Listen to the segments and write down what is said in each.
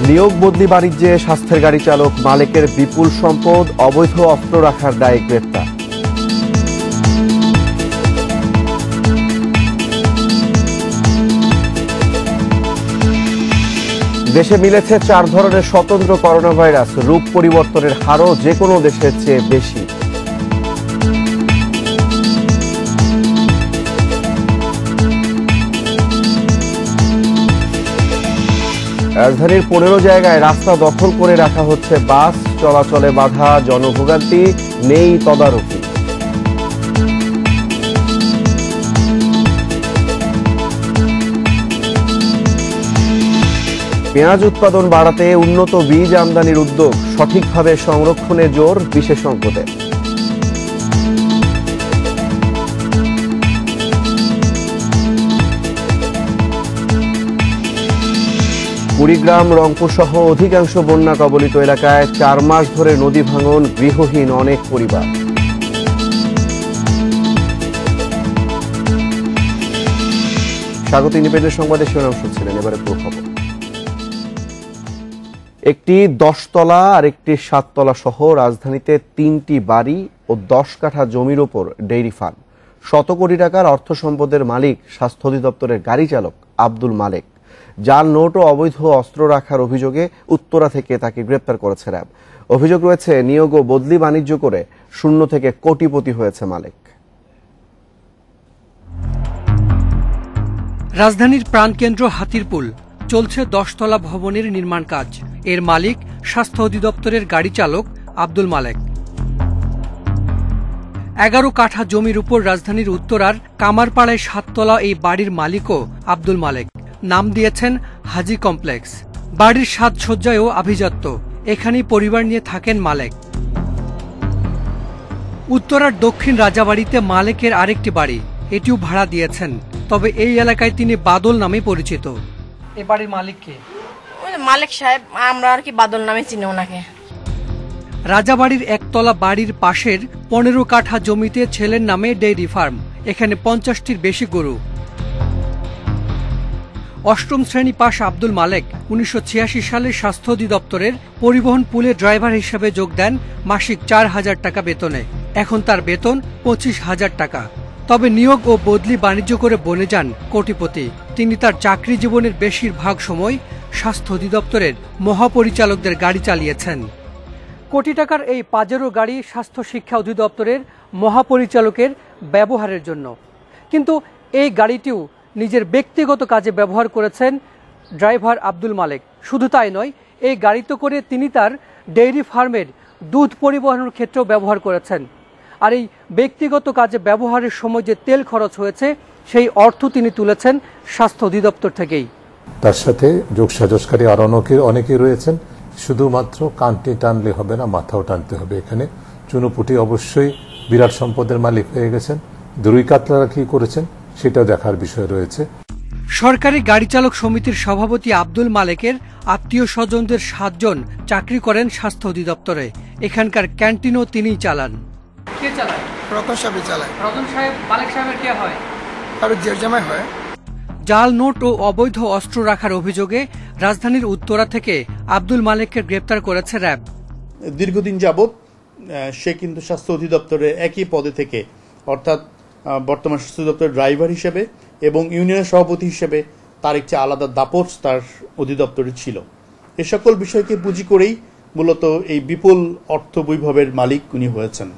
নিয়োগ বদলি বাণিজ্যে স্বাস্থ্যের গাড়ি চালক মালেকের বিপুল সম্পদ, অবৈধ অস্ত্র রাখার দায়ে গ্রেপ্তার। দেশে মিলেছে 4 ধরনের স্বতন্ত্র করোনা ভাইরাস, রূপ পরিবর্তনের হারও যে কোনো দেশের চেয়ে বেশি। রাজধানীর 15 জায়গায় রাস্তা দখল করে রাখা হচ্ছে বাস, চলাচলে বাধা, জনভোগান্তি, নেই তদারকি। পেঁয়াজ উৎপাদন বাড়াতে উন্নত বীজ আমদানির উদ্যোগ, সঠিকভাবে সংরক্ষণে জোর বিশেষজ্ঞদের। কুড়িগ্রাম, রংপুর সহ অধিকাংশ বন্যা কবলিত এলাকায় 4 মাস ধরে নদী ভাঙন, গৃহহীন অনেক পরিবার। স্বাগত ইন্ডিপেন্ডেন্ট সংবাদে শিরোনাম শুনছিলেন, এবারে পুরো খবর। একটি 10 তলা আর একটি 7 তলা সহ রাজধানীতে 3টি বাড়ি ও 10 কাঠা জমির ওপর ডেইরি ফার্ম। শত কোটি টাকার অর্থ সম্পদের মালিক স্বাস্থ্য অধিদপ্তরের গাড়ি চালক আব্দুল মালেক। জাল নোট ও অবৈধ অস্ত্র রাখার অভিযোগে উত্তরা থেকে তাকে গ্রেপ্তার করেছে র্যাব। অভিযোগ রয়েছে নিয়োগ ও বদলি বাণিজ্য করে শূন্য থেকে কোটিপতি হয়েছে মালেক। রাজধানীর প্রাণকেন্দ্র হাতিরপুল চলছে 10 তলা ভবনের নির্মাণ কাজ। এর মালিক স্বাস্থ্য অধিদপ্তরের গাড়ি চালক আব্দুল মালেক। 11 কাঠা জমির উপর রাজধানীর উত্তরার কামারপাড়ায় 7 তলা এই বাড়ির মালিকও আব্দুল মালেক। নাম দিয়েছেন হাজি কমপ্লেক্স। বাড়ির সাজসজ্জায়ও আভিজাত্য। এখানেই পরিবার নিয়ে থাকেন মালেক। উত্তরার দক্ষিণ রাজাবাড়িতে মালেকের আরেকটি বাড়ি, এটিও ভাড়া দিয়েছেন। তবে এই এলাকায় তিনি বাদল নামে পরিচিত। এই বাড়ির মালিক কে? মালিক সাহেব, আমরা আর কি বাদল নামে চিনি ওনাকে। রাজাবাড়ির একতলা বাড়ির পাশের 15 কাঠা জমিতে ছেলের নামে ডেইরি ফার্ম। এখানে 50টির বেশি গরু। 8ম শ্রেণী পাশ আব্দুল মালেক 1986 সালে স্বাস্থ্য অধিদপ্তরের পরিবহন পুলে ড্রাইভার হিসেবে যোগ দেন মাসিক 4000 টাকা বেতনে। এখন তার বেতন 25,000 টাকা। তবে নিয়োগ ও বদলি বাণিজ্য করে বনে যান কোটিপতি। তিনি তার চাকরি জীবনের বেশিরভাগ সময় স্বাস্থ্য অধিদপ্তরের মহাপরিচালকদের গাড়ি চালিয়েছেন। কোটি টাকার এই পাজেরো গাড়ি স্বাস্থ্য শিক্ষা অধিদপ্তরের মহাপরিচালকের ব্যবহারের জন্য। কিন্তু এই গাড়িটিও নিজের ব্যক্তিগত কাজে ব্যবহার করেছেন ড্রাইভার আব্দুল মালেক। শুধু তাই নয়, এই গাড়িতে করে তিনি তার ডেইরি ফার্মের দুধ পরিবহনের ক্ষেত্রেও ব্যবহার করেছেন। আর এই ব্যক্তিগত কাজে ব্যবহারের সময় যে তেল খরচ হয়েছে, সেই অর্থ তিনি তুলেছেন স্বাস্থ্য অধিদপ্তর থেকেই। তার সাথে যোগসাজশকারী আরো অনেকেই রয়েছেন। শুধুমাত্র কানটি টানলে হবে না, মাথাও টানতে হবে। এখানে চুনুপুটি অবশ্যই বিরাট সম্পদের মালিক হয়ে গেছেন। দুই কাতলারা কি করেছেন সেটাও দেখার বিষয় রয়েছে। সরকারি গাড়ি চালক সমিতির সভাপতি আব্দুল মালেকের আত্মীয় স্বজনদের 7 জন চাকরি করেন স্বাস্থ্য অধিদপ্তরে। এখানকার ক্যান্টিনও তিনিই চালান। কে চালায়? রতন সাহেব চালায়। রতন সাহেব মালেক সাহেবের কে হয়? আর জের জামাই হয়। জাল নোট ও অবৈধ অস্ত্র রাখার অভিযোগে রাজধানীর উত্তরা থেকে আব্দুল মালেককে গ্রেপ্তার করেছে র্যাব। দীর্ঘদিন যাবৎ সে কিন্তু স্বাস্থ্য অধিদপ্তরের একই পদে থেকে, অর্থাৎ বর্তমান স্বাস্থ্য অধিদপ্তরের ড্রাইভার হিসেবে এবং ইউনিয়নের সভাপতি হিসেবে তার একটি আলাদা দাপট তার অধিদপ্তরে ছিল। এ সকল বিষয়কে পুঁজি করেই মূলত এই বিপুল অর্থ বৈভবের মালিক উনি হয়েছেন।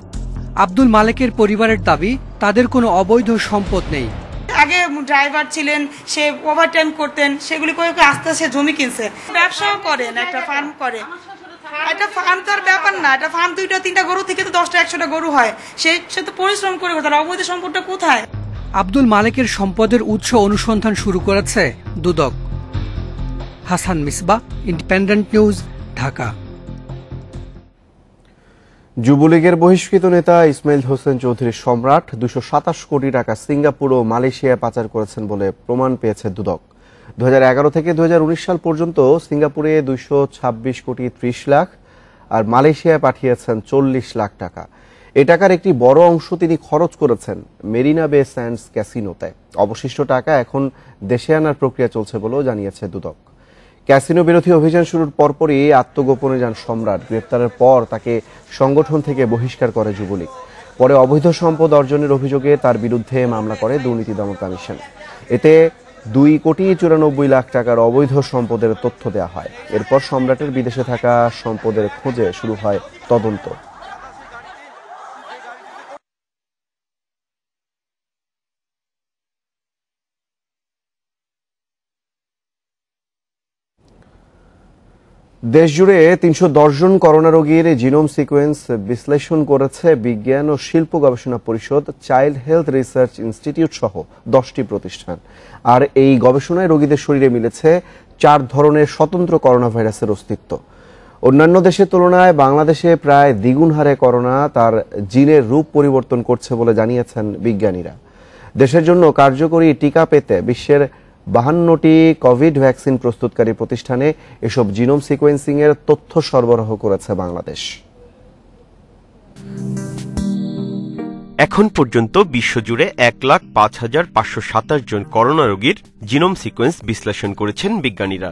আব্দুল মালেকের পরিবারের দাবি, তাদের কোনো অবৈধ সম্পদ নেই। আগে ড্রাইভার ছিলেন, সে ওভারটাইম করতেন, সেগুলি করে আস্তে আস্তে জমি কিনছে, ব্যবসাও করেন, একটা ফার্ম করে। একটা ফার্ম তার ব্যাপার না, একটা ফার্ম 2-3টা গরু থেকে তো 10টা-100টা গরু হয়। সে তো পরিশ্রম করে, তার অবৈধ সম্পদটা কোথায়? আব্দুল মালেকের সম্পদের উৎস অনুসন্ধান শুরু করেছে দুদক। Hasan Misbah, Independent News, Dhaka. যুবলীগের বহিষ্কৃত নেতা ইসমাইল হোসেন চৌধুরী সম্রাট 227 কোটি টাকা সিঙ্গাপুর ও মালয়েশিয়ায় পাচার করেছেন বলে প্রমাণ পেয়েছে দুদক। 2011 থেকে 2019 সাল পর্যন্ত সিঙ্গাপুরে 226 কোটি 30 লাখ আর মালয়েশিয়ায় পাঠিয়েছেন 40 লাখ টাকা। এ টাকার একটি বড় অংশ তিনি খরচ করেছেন মেরিনা বে স্যান্ডস ক্যাসিনোতে। অবশিষ্ট টাকা এখন দেশে আনার প্রক্রিয়া চলছে বলেও জানিয়েছে দুদক। ক্যাসিনো বিরোধী অভিযান শুরুর পরপরই আত্মগোপনে যান সম্রাট। গ্রেপ্তারের পর তাকে সংগঠন থেকে বহিষ্কার করে যুবলীগ। পরে অবৈধ সম্পদ অর্জনের অভিযোগে তার বিরুদ্ধে মামলা করে দুর্নীতি দমন কমিশন। এতে 2,94,00,000 টাকার অবৈধ সম্পদের তথ্য দেওয়া হয়। এরপর সম্রাটের বিদেশে থাকা সম্পদের খোঁজে শুরু হয় তদন্ত। দেশজুড়ে 310 জন করোনা রোগীর জিনোম সিকোয়েন্স বিশ্লেষণ করেছে বিজ্ঞান ও শিল্প গবেষণা পরিষদ, চাইল্ড হেলথ রিসার্চ ইনস্টিটিউট সহ 10টি প্রতিষ্ঠান। আর এই গবেষণায় রোগীদের শরীরে মিলেছে 4 ধরনের স্বতন্ত্র করোনা ভাইরাসের অস্তিত্ব। অন্যান্য দেশের তুলনায় বাংলাদেশে প্রায় দ্বিগুণ হারে করোনা তার জিনের রূপ পরিবর্তন করছে বলে জানিয়েছেন বিজ্ঞানীরা। দেশের জন্য কার্যকরী টিকা পেতে বিশ্বের 52টি কোভিড ভ্যাকসিন প্রস্তুতকারী প্রতিষ্ঠানে এসব জিনোম সিকোয়েন্সিং এর তথ্য সরবরাহ করেছে বাংলাদেশ। এখন পর্যন্ত বিশ্বজুড়ে 1,05,527 জন করোনা রোগীর জিনোম সিকোয়েন্স বিশ্লেষণ করেছেন বিজ্ঞানীরা।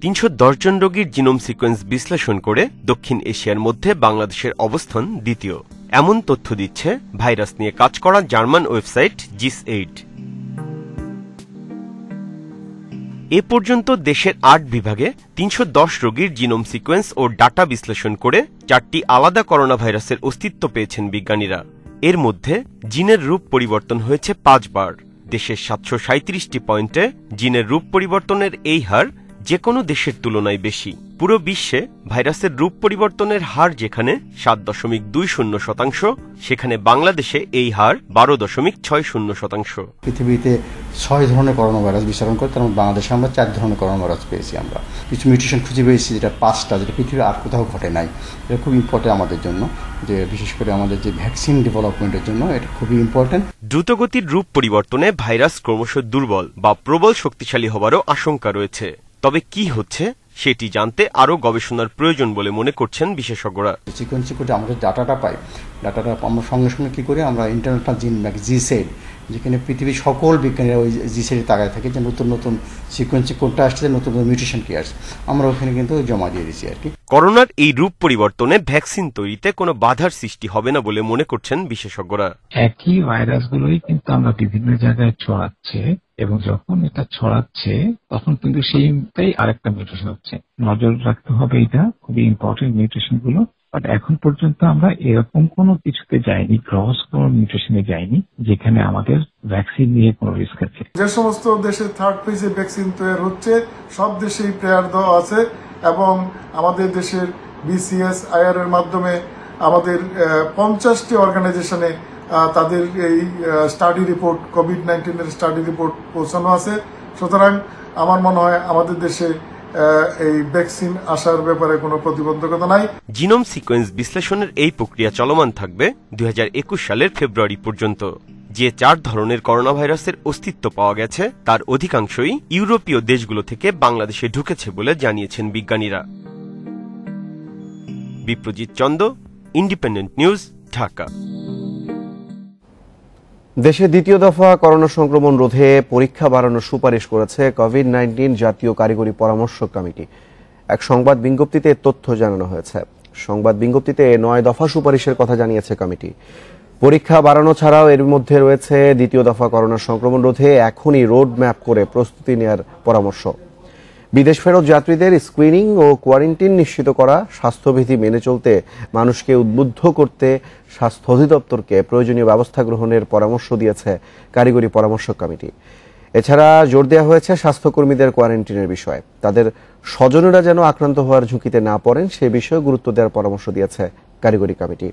310 জন রোগীর জিনোম সিকোয়েন্স বিশ্লেষণ করে দক্ষিণ এশিয়ার মধ্যে বাংলাদেশের অবস্থান দ্বিতীয়। এমন তথ্য দিচ্ছে ভাইরাস নিয়ে কাজ করা জার্মান ওয়েবসাইট GIS8। এ পর্যন্ত দেশের 8 বিভাগে 310 রোগীর জিনোম সিকোয়েন্স ও ডাটা বিশ্লেষণ করে 4টি আলাদা করোনা ভাইরাসের অস্তিত্ব পেয়েছেন বিজ্ঞানীরা। এর মধ্যে জিনের রূপ পরিবর্তন হয়েছে 5 বার। দেশের 737টি পয়েন্টে জিনের রূপ পরিবর্তনের এই হার যে কোনো দেশের তুলনায় বেশি। পুরো বিশ্বে ভাইরাসের রূপ পরিবর্তনের হার যেখানে 7.20%, সেখানে বাংলাদেশে এই হার 12.60%। পৃথিবীতে 6 ধরনের করোনা ভাইরাস বিচরণ করে, তার মধ্যে বাংলাদেশে আমরা 4 ধরনের করোনা ভাইরাস পেয়েছি। আমরা কিছু মিউটেশন খুঁজে পেয়েছি, যেটা 5টা, যেটা পৃথিবীর আর কোথাও ঘটে নাই। এটা খুব ইম্পর্টেন্ট আমাদের জন্য, যে বিশেষ করে আমাদের যে ভ্যাকসিন ডেভেলপমেন্টের জন্য এটা খুবই ইম্পর্টেন্ট। দ্রুতগতির রূপ পরিবর্তনে ভাইরাস ক্রমশ দুর্বল বা প্রবল শক্তিশালী হবারও আশঙ্কা রয়েছে। তবে কি হচ্ছে সেটি জানতে আরও গবেষণার প্রয়োজন বলে মনে করছেন বিশেষজ্ঞরা। সিকোয়েন্সিং করে আমাদের ডাটাটা পাই, ডাটাটা আমরা সঙ্গে সঙ্গে কী করে আমরা ইন্টারন্যাশনাল জিন ব্যাংক GIS8, যেখানে পৃথিবীর সকল বিজ্ঞানীরা ওই GIS8 তাকায় থাকে যে নতুন নতুন সিকোয়েন্সিং কোডটা আসছে, নতুন নতুন মিউটেশন কি আসছে, আমরা ওখানে কিন্তু জমা দিয়ে দিচ্ছি আর কি। করোনার এই রূপ পরিবর্তনে ভ্যাকসিন তৈরিতে কোনো বাধার সৃষ্টি হবে না বলে মনে করছেন বিশেষজ্ঞরা। একই ভাইরাসগুলোই কিন্তু আমরা বিভিন্ন জায়গায় ছড়াচ্ছে, এবং যখন এটা ছড়াচ্ছে তখন কিন্তু সেইটাই আরেকটা মিউটেশন হচ্ছে। নজর রাখতে হবে, এটা খুবই ইম্পর্টেন্ট মিউটেশন গুলো। বাট এখন পর্যন্ত আমরা এরকম কোনো কিছুতে যাইনি, ক্রস কোনো মিউটেশনে যাইনি যেখানে আমাদের ভ্যাকসিন নিয়ে কোনো রিস্ক আছে। যে সমস্ত দেশে থার্ড ফেজে ভ্যাকসিন তৈরি হচ্ছে সব দেশেই প্লেয়ার দেওয়া আছে, এবং আমাদের দেশের BCS/IR এর মাধ্যমে আমাদের 50টি অর্গানাইজেশনে তাদের এই study report, COVID-19 study report পৌঁছানো আছে। সুতরাং আমার মনে হয় আমাদের দেশে এই ভ্যাকসিন আসার ব্যাপারে কোনো প্রতিবন্ধকতা নাই। জিনোম সিকোয়েন্স বিশ্লেষণের এই প্রক্রিয়া চলমান থাকবে 2021 সালের ফেব্রুয়ারি পর্যন্ত। যে 4 ধরনের করোনা ভাইরাসের অস্তিত্ব পাওয়া গেছে তার অধিকাংশই ইউরোপীয় দেশগুলো থেকে বাংলাদেশে ঢুকেছে বলে জানিয়েছেন বিজ্ঞানীরা। Biprojit Chanda, Independent News, Dhaka. দেশে দ্বিতীয় দফা করোনা সংক্রমণ রোধে পরীক্ষা বাড়ানোর সুপারিশ করেছে কোভিড-19 জাতীয় কারিগরি পরামর্শ কমিটি। এক সংবাদ বিজ্ঞপ্তিতে তথ্য জানানো হয়েছে। সংবাদ বিজ্ঞপ্তিতে 9 দফা সুপারিশের কথা জানিয়েছে কমিটি। পরীক্ষা বাড়ানো ছাড়াও এর মধ্যে রয়েছে দ্বিতীয় দফা করোনা সংক্রমণ রোধে এখনই রোড ম্যাপ করে প্রস্তুতি নেওয়ার পরামর্শ, বিদেশ ফেরত যাত্রীদের স্ক্রিনিং ও কোয়ারেন্টাইন নিশ্চিত করা, স্বাস্থ্যবিধি মেনে চলতে মানুষকে উদ্বুদ্ধ করতে স্বাস্থ্য অধিদপ্তরকে প্রয়োজনীয় ব্যবস্থা গ্রহণের পরামর্শ দিয়েছে কারিগরি পরামর্শ কমিটি। এছাড়া জোর দেওয়া হয়েছে স্বাস্থ্যকর্মীদের কোয়ারেন্টাইনের বিষয়ে। তাদের স্বজনেরা যেন আক্রান্ত হওয়ার ঝুঁকিতে না পড়েন সে বিষয়ে গুরুত্ব দেওয়ার পরামর্শ দিয়েছে কারিগরি কমিটি।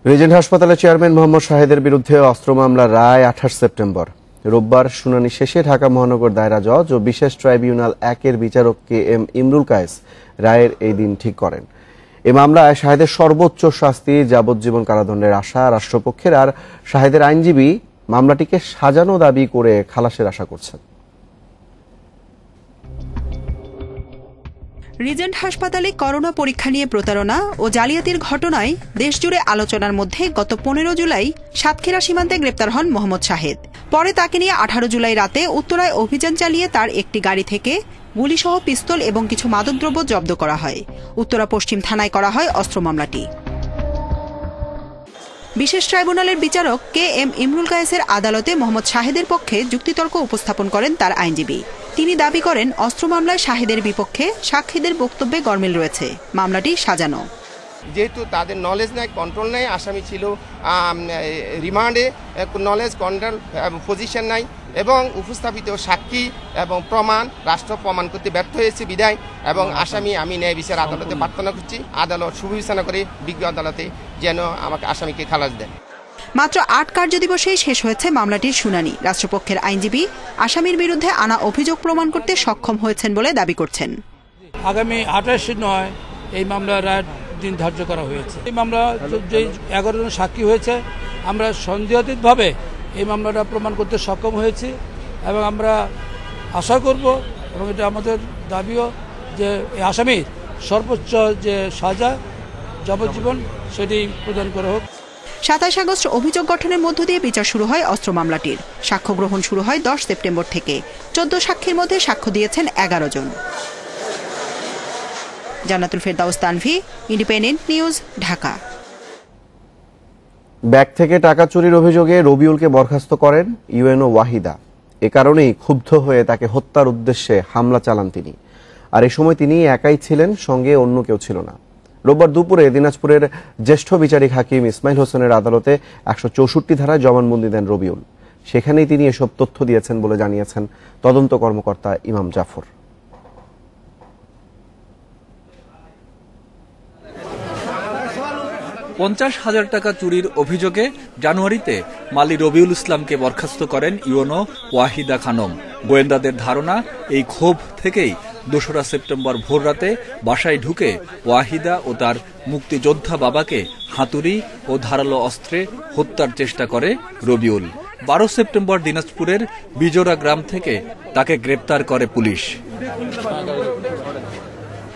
রিজেন্ট হাসপাতালের চেয়ারম্যান মোহাম্মদ শাহেদের বিরুদ্ধে অস্ত্র মামলার রায় 28 সেপ্টেম্বর। রোববার শুনানি শেষে ঢাকা মহানগর দায়রা জজ ও বিশেষ ট্রাইব্যুনাল 1-এর বিচারক KM ইমরুল কায়েস রায়ের এই দিন ঠিক করেন। এ মামলায় শাহেদের সর্বোচ্চ শাস্তি যাবজ্জীবন কারাদণ্ডের আশা রাষ্ট্রপক্ষের, আর শাহেদের আইনজীবী মামলাটিকে সাজানো দাবি করে খালাসের আশা করছেন। রিজেন্ট হাসপাতালে করোনা পরীক্ষা নিয়ে প্রতারণা ও জালিয়াতির ঘটনায় দেশজুড়ে আলোচনার মধ্যে গত 15 জুলাই সাতক্ষীরা সীমান্তে গ্রেপ্তার হন মোহাম্মদ শাহেদ। পরে তাকে নিয়ে 18 জুলাই রাতে উত্তরায় অভিযান চালিয়ে তার একটি গাড়ি থেকে গুলিসহ পিস্তল এবং কিছু মাদকদ্রব্য জব্দ করা হয়। উত্তরা পশ্চিম থানায় করা হয় অস্ত্র মামলাটি। বিশেষ ট্রাইব্যুনালের বিচারক KM ইমরুল কায়েসের আদালতে মোহাম্মদ শাহেদের পক্ষে যুক্তিতর্ক উপস্থাপন করেন তার আইনজীবী। তিনি দাবি করেন অস্ত্র মামলায় শাহেদের বিপক্ষে সাক্ষীদের বক্তব্যে গরমিল রয়েছে, মামলাটি সাজানো। যেহেতু তাদের নলেজ নেই, কন্ট্রোল নেই, আসামি ছিল রিমান্ডে, নলেজ কন্ট্রোল পজিশন নাই এবং উপস্থাপিত সাক্ষী এবং প্রমাণ রাষ্ট্র প্রমাণ করতে ব্যর্থ হয়েছে বিদায় এবং আসামি আমি ন্যায় বিচার আদালতে প্রার্থনা করছি, আদালত সুবিবেচনা করে বিজ্ঞ আদালতে যেন আমাকে আসামিকে খালাস দেন। মাত্র 8 কার্যদিবসেই শেষ হয়েছে মামলাটির শুনানি। রাষ্ট্রপক্ষের আইনজীবী আসামির বিরুদ্ধে আনা অভিযোগ প্রমাণ করতে সক্ষম হয়েছেন বলে দাবি করছেন। আগামী 28/9 এই মামলার রায় দিন ধার্য করা হয়েছে। এই মামলা যে 11 জন সাক্ষী হয়েছে, আমরা সন্দেহাতীতভাবে এই মামলাটা প্রমাণ করতে সক্ষম হয়েছি এবং আমরা আশা করব এবং এটা আমাদের দাবিও যে এই আসামির সর্বোচ্চ যে সাজা যাবজ্জীবন সেটি প্রদান করা হোক। 27 আগস্ট অভিযোগ গঠনের মধ্য দিয়ে বিচার শুরু হয় অস্ত্র মামলাটির। সাক্ষ্য গ্রহণ শুরু হয় 10 সেপ্টেম্বর থেকে। 14 সাক্ষীর মধ্যে সাক্ষ্য দিয়েছেন 11 জন। জান্নাতুল ফেরদাউস Tanvi, independent News, Dhaka. Bank থেকে টাকা চুরির অভিযোগে রবিউলকে বরখাস্ত করেন ইউএনও ওয়াহিদা। এ কারণেই ক্ষুব্ধ হয়ে তাকে হত্যার উদ্দেশ্যে হামলা চালান তিনি। আর এই সময় তিনি একাই ছিলেন, সঙ্গে অন্য কেউ ছিল না। রোববার দুপুরে দিনাজপুরের জ্যেষ্ঠ বিচারিক হাকিম ইসমাইল হোসেনের আদালতে 164 ধারায় জবানবন্দি দেন রবিউল। সেখানেই তিনি এসব তথ্য দিয়েছেন বলে জানিয়েছেন তদন্ত কর্মকর্তা ইমাম জাফর। $50,000 টাকা চুরির অভিযোগে জানুয়ারিতে মালি রবিউল ইসলামকে বরখাস্ত করেন ইউএনও ওয়াহিদা খানম। গোয়েন্দাদের ধারণা এই ক্ষোভ থেকেই 2রা সেপ্টেম্বর ভোররাতে বাসায় ঢুকে ওয়াহিদা ও তার মুক্তিযোদ্ধা বাবাকে হাতুড়ি ও ধারালো অস্ত্রে হত্যার চেষ্টা করে রবিউল। 12 সেপ্টেম্বর দিনাজপুরের বিজোড়া গ্রাম থেকে তাকে গ্রেপ্তার করে পুলিশ।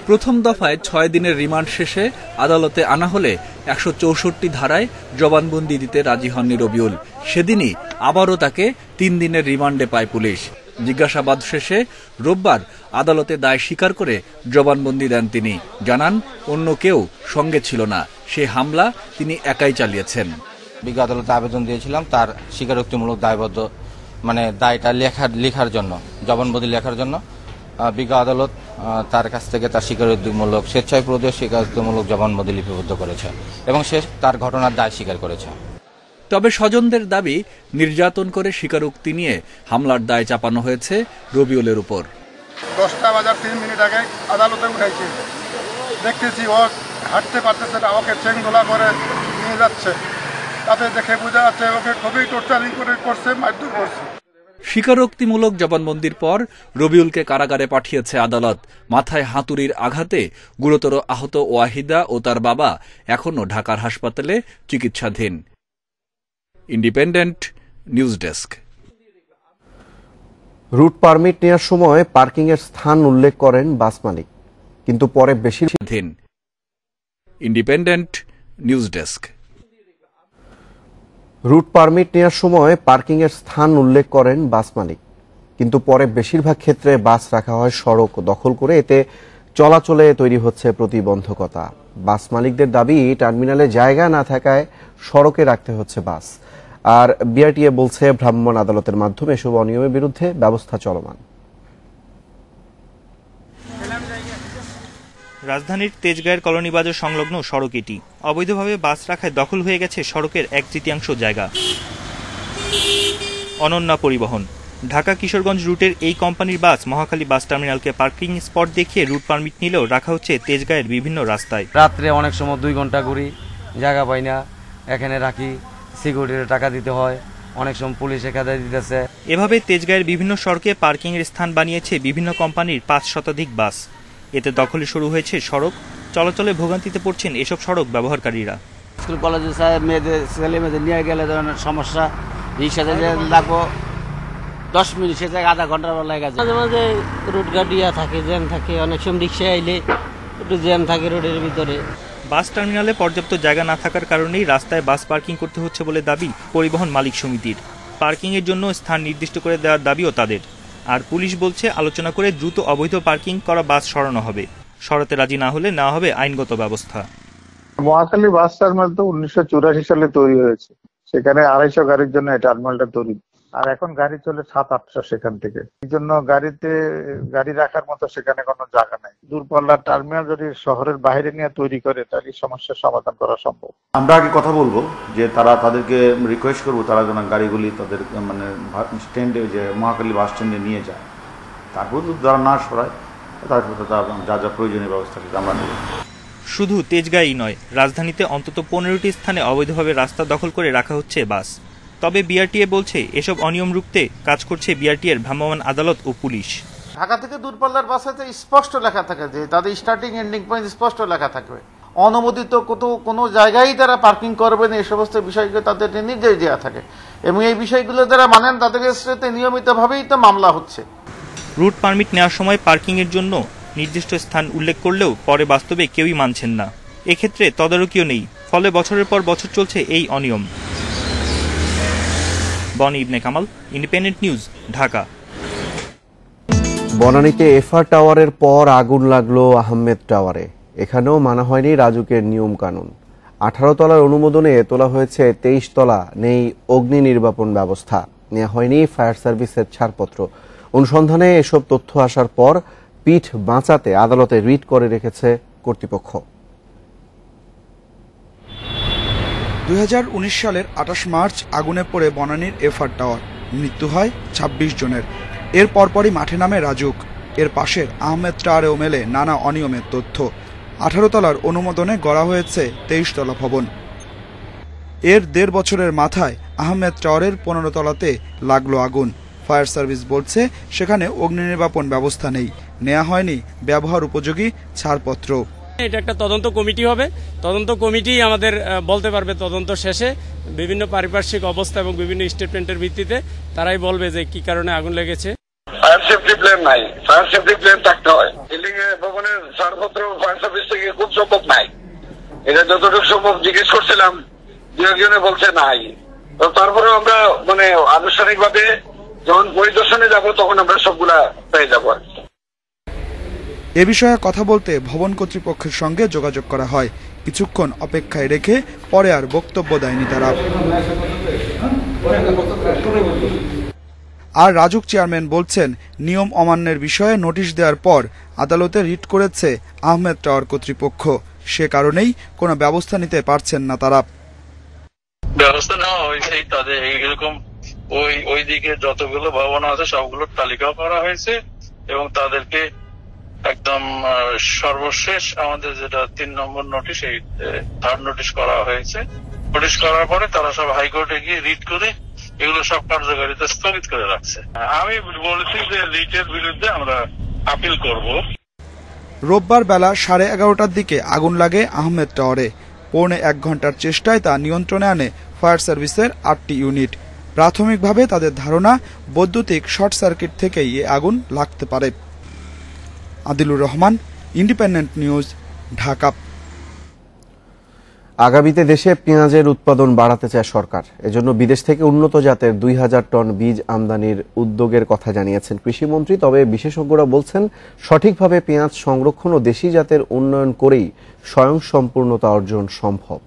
প্রথম দফায় 6 দিনের রিমান্ড শেষে আদালতে আনা হলে 164 ধারায় জবানবন্দি দিতে রাজি হননি রবিউল। সেদিনই আবারও তাকে 3 দিনের রিমান্ডে পায় পুলিশ। জিজ্ঞাসাবাদ শেষে রোববার আদালতে দায় স্বীকার করে জবানবন্দি দেন তিনি। জানান অন্য কেউ সঙ্গে ছিল না, সে হামলা তিনি একাই চালিয়েছেন। বিজ্ঞ আদালতে আবেদন দিয়েছিলাম তার স্বীকারোক্তিমূলক দায়বদ্ধ দায়টা লেখার জন্য, জবানবন্দি লেখার জন্য। বিজ্ঞ আদালত তার কাছ থেকে তার স্বীকারোক্তিমূলক স্বেচ্ছায় প্রদেশ স্বীকারোক্তিমূলক জবানবন্দি লিপিবদ্ধ করেছে এবং সে তার ঘটনার দায় স্বীকার করেছে। তবে স্বজনদের দাবি নির্যাতন করে স্বীকারোক্তি নিয়ে হামলার দায় চাপানো হয়েছে রবিউলের উপর। 10টা বাজার 3 মিনিট আগে আদালতে উঠাইছি, দেখতেছি ও হাঁটতে পারতেছে না, ওকে চেংদোলা করে নিয়ে যাচ্ছে। তাতে দেখে বোঝা যাচ্ছে ওকে খুবই টর্চারিং করছে, মারধর করছে। স্বীকারোক্তিমূলক জবানবন্দির পর রবিউলকে কারাগারে পাঠিয়েছে আদালত। মাথায় হাতুড়ির আঘাতে গুরুতর আহত ওয়াহিদা ও তার বাবা এখনো ঢাকার হাসপাতালে চিকিৎসাধীন। Independent News desk. Route permit নেওয়ার সময় পার্কিং এর স্থান উল্লেখ করেন বাস মালিক, কিন্তু পরে বেশিরভাগ। Independent News desk. Route permit নেওয়ার সময় পার্কিং এর স্থান উল্লেখ করেন বাস মালিক, কিন্তু পরে বেশিরভাগ ক্ষেত্রে বাস রাখা হয় সড়ক দখল করে। এতে চলাচলে তৈরি হচ্ছে প্রতিবন্ধকতা। বাস মালিকদের দাবি টার্মিনালে জায়গা না থাকায় সড়কে রাখতে হচ্ছে বাস। আর বিআরটিএ বলছে ভ্রাম্যমাণ আদালতের মাধ্যমে এসব অনিয়মের বিরুদ্ধে ব্যবস্থা চলমান। রাজধানীর তেজগাঁয়ের কলোনি বাজার সংলগ্ন সড়ক এটি। অবৈধভাবে বাস রাখায় দখল হয়ে গেছে সড়কের 1/3 জায়গা। অনন্যা পরিবহন ঢাকা কিশোরগঞ্জ রুটের এই কোম্পানির বাস মহাখালী বাস টার্মিনালকে পার্কিং স্পট দেখিয়ে রুট পারমিট নিলেও রাখা হচ্ছে তেজগাঁয়ের বিভিন্ন রাস্তায়। রাত্রে অনেক সময় 2 ঘন্টা ঘুরি, জায়গা পাই না, এখানে রাখি, সিকিউরিটির টাকা দিতে হয়, অনেক সময় পুলিশ এখানে দিতেছে। এভাবে তেজগাঁয়ের বিভিন্ন সড়কে পার্কিং এর স্থান বানিয়েছে বিভিন্ন কোম্পানির 5 শতাধিক বাস। এতে দখলে শুরু হয়েছে সড়ক, চলাচলে ভোগান্তিতে পড়ছেন এসব সড়ক ব্যবহারকারীরা। স্কুল কলেজে মেয়েদের ছেলে মেয়েদের নিয়ে গেলে সমস্যা, রিক্সাতে লাগবো, 10 মিনিট, সে জায়গায় আধা ঘন্টার লাগে যায়। মাঝে মাঝে রোড গাড়িয়া থাকে, জ্যাম থাকে, অনেক সময় রিক্সা আইলে একটু জ্যাম থাকে রোডের ভিতরে। বাস টার্মিনালে পর্যাপ্ত জায়গা না থাকার কারণেই রাস্তায় বাস পার্কিং করতে হচ্ছে বলে দাবি পরিবহন মালিক সমিতির। পার্কিংয়ের জন্য স্থান নির্দিষ্ট করে দেওয়ার দাবিও তাদের। আর পুলিশ বলছে আলোচনা করে দ্রুত অবৈধ পার্কিং করা বাস সরানো হবে। সরাতে রাজি না হলে নেওয়া হবে আইনগত ব্যবস্থা। মহাখালী বাস টার্মিনাল তো 1984 সালে তৈরি হয়েছে, সেখানে 250 গাড়ির জন্য এই টার্মিনালটা তৈরি, আর এখন গাড়ি চলে 700-800 সেখান থেকে। এই জন্য গাড়ি রাখার মতো সেখানে কোনো জায়গা নাই। দূরপাল্লার টার্মিনাল যদি শহরের বাইরে নিয়ে তৈরি করে তাহলে সমস্যার সমাধান করা সম্ভব। আমরা আগে কথা বলবো যে তাদেরকে রিকোয়েস্ট করবো তারা যেন গাড়িগুলি তাদের মানে স্ট্যান্ডে, যে মহাখালী বাস স্ট্যান্ডে নিয়ে যায়। তারপর যারা না সরায় তারপর যা যা প্রয়োজনীয় ব্যবস্থা আমরা নেব। শুধু তেজগাঁই নয়, রাজধানীতে অন্তত 15টি স্থানে অবৈধভাবে রাস্তা দখল করে রাখা হচ্ছে বাস। তবে বিআরটিএ বলছে এসব অনিয়ম রুখতে কাজ করছে বিআরটিএর ভ্রাম্যমাণ আদালত ও পুলিশ। ঢাকা থেকে দূরপাল্লার বাসেতে স্পষ্ট লেখা থাকে যে তাদের স্টার্টিং এন্ডিং পয়েন্ট স্পষ্ট লেখা থাকবে। অনুমোদিত কোনো জায়গায় তারা পার্কিং করবেন এই সমস্ত বিষয়গুলো তাদের নির্দেশ দেওয়া থাকে, এবং এই বিষয়গুলো যারা মানেন তাদের সাথে নিয়মিতভাবেই তো মামলা হচ্ছে। রুট পারমিট নেওয়ার সময় পার্কিংয়ের জন্য নির্দিষ্ট স্থান উল্লেখ করলেও পরে বাস্তবে কেউই মানছেন না। এক্ষেত্রে তদারকিও নেই, ফলে বছরের পর বছর চলছে এই অনিয়ম। Boni Ibne Kamal, Independent News, Dhaka. বনানীতে এফআর টাওয়ারের পর আগুন লাগলো আহমেদ টাওয়ারে। এখানেও মানা হয়নি রাজুকের নিয়ম কানুন। 18 তলার অনুমোদনে তোলা হয়েছে 23 তলা, নেই অগ্নি নির্বাপন ব্যবস্থা, নেওয়া হয়নি ফায়ার সার্ভিসের ছাড়পত্র। অনুসন্ধানে এসব তথ্য আসার পর পিঠ বাঁচাতে আদালতে রিট করে রেখেছে কর্তৃপক্ষ। 2019 সালের 28 মার্চ আগুনে পড়ে বনানীর এফআর টাওয়ার, মৃত্যু হয় 26 জনের। এর পরপরই মাঠে নামে রাজুক। এর পাশের আহমেদ টাওয়ারেও মেলে নানা অনিয়মের তথ্য। 18 তলার অনুমোদনে গড়া হয়েছে 23 তলা ভবন। এর 1.5 বছরের মাথায় আহমেদ টাওয়ারের 15 তলাতে লাগলো আগুন। ফায়ার সার্ভিস বলছে সেখানে অগ্নি নির্বাপন ব্যবস্থা নেই, নেওয়া হয়নি ব্যবহার উপযোগী ছাড়পত্র। এটা একটা তদন্ত কমিটি হবে, তদন্ত কমিটি আমাদের বলতে পারবে তদন্ত শেষে বিভিন্ন পারিপার্শ্বিক অবস্থা এবং বিভিন্ন স্টেটমেন্টের ভিত্তিতে তারাই বলবে যে কি কারণে আগুন লেগেছে। ফায়ার সেফটি প্ল্যান নাই, ফায়ার সেফটি প্ল্যান থাকতে হয়। বিল্ডিং এ ভবনের ছাড়পত্র ফায়ার সার্ভিস থেকে খুব সম্ভব নাই। এটা যতটুকু সম্ভব জিজ্ঞেস করছিলাম, দুজনে বলছে নাই। তো তারপরে আমরা মানে আনুষ্ঠানিকভাবে যখন পরিদর্শনে যাব তখন আমরা সবগুলা পেয়ে যাবো। এ বিষয়ে কথা বলতে ভবন কর্তৃপক্ষের সঙ্গে যোগাযোগ করা হয়। কিছুক্ষণ অপেক্ষায় রেখে পরে আর বক্তব্য দেয়নি তারা। আর রাজুক চেয়ারম্যান বলছেন, নিয়ম অমান্যের বিষয়ে নোটিশ দেওয়ার পর আদালতে রিট করেছে আহমেদ টাওয়ার কর্তৃপক্ষ। সে কারণেই কোনো ব্যবস্থা নিতে পারছেন না তারা। ব্যবস্থা নেওয়া হয়েছে, তাদের এইরকম ওই দিকে যতগুলো ভবন আছে সবগুলোর তালিকা করা হয়েছে এবং তাদেরকে একদম সর্বশেষ আমাদের যেটা 3 নম্বর নোটিশ, এই 3rd নোটিশ করা হয়েছে। নোটিশ করার পরে তারা সব হাইকোর্টে গিয়ে রিট করে এগুলো সব কার্যকারিতা স্থগিত করে রাখছে। আমি বলেছি যে রিটের বিরুদ্ধে আমরা আপিল করব। রোববার বেলা 11:30টার দিকে আগুন লাগে আহমেদ টাওয়ারে। 1.25 ঘন্টার চেষ্টায় তা নিয়ন্ত্রণে আনে ফায়ার সার্ভিসের 8টি ইউনিট। প্রাথমিকভাবে তাদের ধারণা বৈদ্যুতিক শর্ট সার্কিট থেকেই এ আগুন লাগতে পারে। Adilur Rahman, independent News, Dhaka. আগামীতে দেশে পেঁয়াজের উৎপাদন বাড়াতে চায় সরকার। এজন্য বিদেশ থেকে উন্নত জাতের 2000 টন বীজ আমদানির উদ্যোগের কথা জানিয়েছেন কৃষিমন্ত্রী। তবে বিশেষজ্ঞরা বলছেন, সঠিকভাবে পেঁয়াজ সংরক্ষণ ও দেশি জাতের উন্নয়ন করেই স্বয়ংসম্পূর্ণতা অর্জন সম্ভব।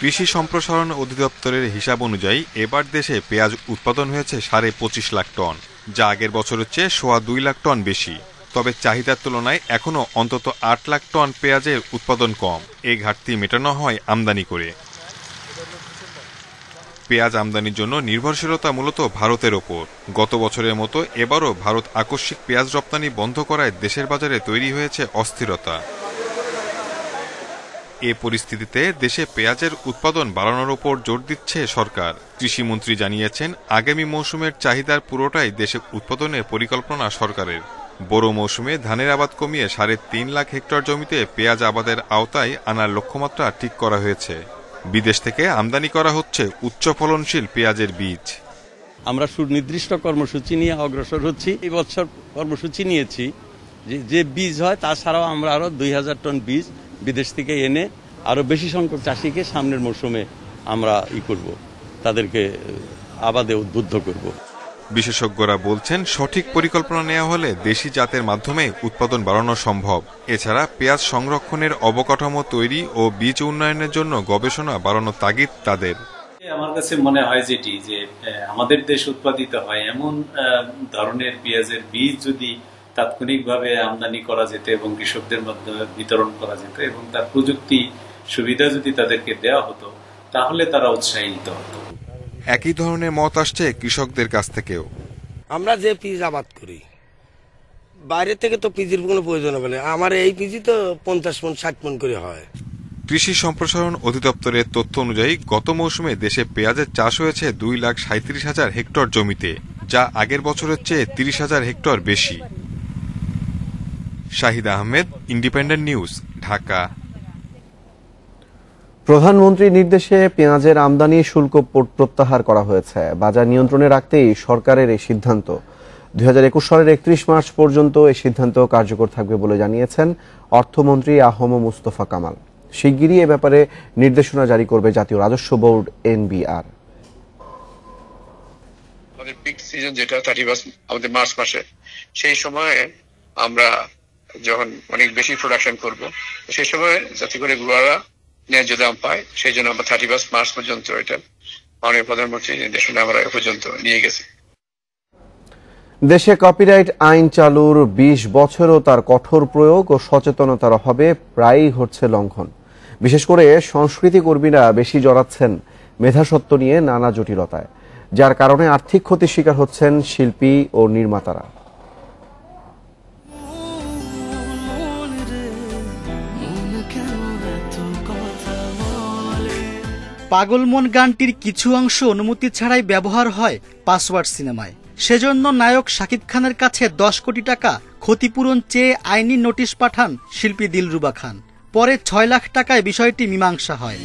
কৃষি সম্প্রসারণ অধিদপ্তরের হিসাব অনুযায়ী এবার দেশে পেঁয়াজ উৎপাদন হয়েছে 25.5 লাখ টন, যা আগের বছরের চেয়ে 2.25 লাখ টন বেশি। তবে চাহিদার তুলনায় এখনও অন্তত 8 লাখ টন পেঁয়াজের উৎপাদন কম। এই ঘাটতি মেটানো হয় আমদানি করে। পেঁয়াজ আমদানির জন্য নির্ভরশীলতা মূলত ভারতের ওপর। গত বছরের মতো এবারও ভারত আকস্মিক পেঁয়াজ রপ্তানি বন্ধ করায় দেশের বাজারে তৈরি হয়েছে অস্থিরতা। এ পরিস্থিতিতে দেশে পেঁয়াজের উৎপাদন বাড়ানোর উপর জোর দিচ্ছে সরকার। কৃষিমন্ত্রী জানিয়েছেন, আগামী মৌসুমের চাহিদার পুরোটাই দেশে উৎপাদনের পরিকল্পনা সরকারের। বড় মৌসুমে ধানের আবাদ কমিয়ে 3.5 লাখ হেক্টর জমিতে পেঁয়াজ আবাদের আওতায় আনার লক্ষ্যমাত্রা ঠিক করা হয়েছে। বিদেশ থেকে আমদানি করা হচ্ছে উচ্চ ফলনশীল পেঁয়াজের বীজ। আমরা সুনির্দিষ্ট কর্মসূচি নিয়ে অগ্রসর হচ্ছি। এই বছর কর্মসূচি নিয়েছি যে বীজ হয় তাছাড়াও আমরা আরো 2000 টন বীজ বিদেশ থেকে এনে আরো বেশি সংখ্যক চাষিকে সামনের মৌসুমে আমরা করব, তাদেরকে আবাদে উদ্বুদ্ধ করব। বিশেষজ্ঞরা বলছেন সঠিক পরিকল্পনা নেওয়া হলে দেশি জাতের মাধ্যমে উৎপাদন বাড়ানো সম্ভব। এছাড়া পেঁয়াজ সংরক্ষণের অবকাঠামো তৈরি ও বীজ উন্নয়নের জন্য গবেষণা বাড়ানোর তাগিদ তাদের। আমার কাছে মনে হয় যেটি যে আমাদের দেশ উৎপাদিত হয় এমন ধরনের পেঁয়াজের বীজ যদি তাৎক্ষণিকভাবে আমদানি করা যেত এবং কৃষকদের মাধ্যমে বিতরণ করা যেত এবং তার প্রযুক্তি সুবিধা যদি তাদেরকে দেওয়া হতো তাহলে তারা উৎসাহিত হতো। একই ধরনের মত আসছে কৃষকদের কাছ থেকেও। আমরা যে পিস আবাদ করি বাইরে থেকে তো পিজির কোনো প্রয়োজন হবে না, আমার এই পিজি তো 50 মণ 60 মণ করে হয়। কৃষি সম্প্রসারণ অধিদপ্তরের তথ্য অনুযায়ী গত মৌসুমে দেশে পেঁয়াজের চাষ হয়েছে 2,37,000 হেক্টর জমিতে, যা আগের বছরের চেয়ে 30,000 হেক্টর বেশি। Shahid Ahmed, independent News, Dhaka. প্রধানমন্ত্রীর নির্দেশে পেঁয়াজের আমদানি শুল্ক প্রত্যাহার করা হয়েছে। বাজার নিয়ন্ত্রণে রাখতেই সরকারের এই সিদ্ধান্ত। 2021 সালের 31 মার্চ পর্যন্ত এই সিদ্ধান্ত কার্যকর থাকবে বলে জানিয়েছেন অর্থমন্ত্রী আহম মুস্তফা কামাল। শিগগিরই এ ব্যাপারে নির্দেশনা জারি করবে জাতীয় রাজস্ব বোর্ড NBR। আমাদের পিক সিজন যেটা 31 আমাদের মার্চ মাসে, সেই সময়ে আমরা যখন অনেক বেশি প্রোডাকশন করব সেই সময় যাতে করে গুয়ারা ন্যায্য দাম পায়, সেই জন্য আমরা 31 মার্চ পর্যন্ত এটা মাননীয় প্রধানমন্ত্রীর নির্দেশনা আমরা এ পর্যন্ত নিয়ে গেছি। দেশে কপিরাইট আইন চালুর 20 বছরও তার কঠোর প্রয়োগ ও সচেতনতার অভাবে প্রায়ই ঘটছে লঙ্ঘন। বিশেষ করে সংস্কৃতি কর্মীরা বেশি জড়াচ্ছেন মেধাস্বত্ব নিয়ে নানা জটিলতায়, যার কারণে আর্থিক ক্ষতির শিকার হচ্ছেন শিল্পী ও নির্মাতারা। পাগল মন গানটির কিছু অংশ অনুমতি ছাড়াই ব্যবহার হয় পাসওয়ার্ড সিনেমায়। সেজন্য নায়ক শাকিব খানের কাছে 10 কোটি টাকা ক্ষতিপূরণ চেয়ে আইনি নোটিশ পাঠান শিল্পী দিলরুবা খান। পরে 6 লাখ টাকায় বিষয়টি মীমাংসা হয়।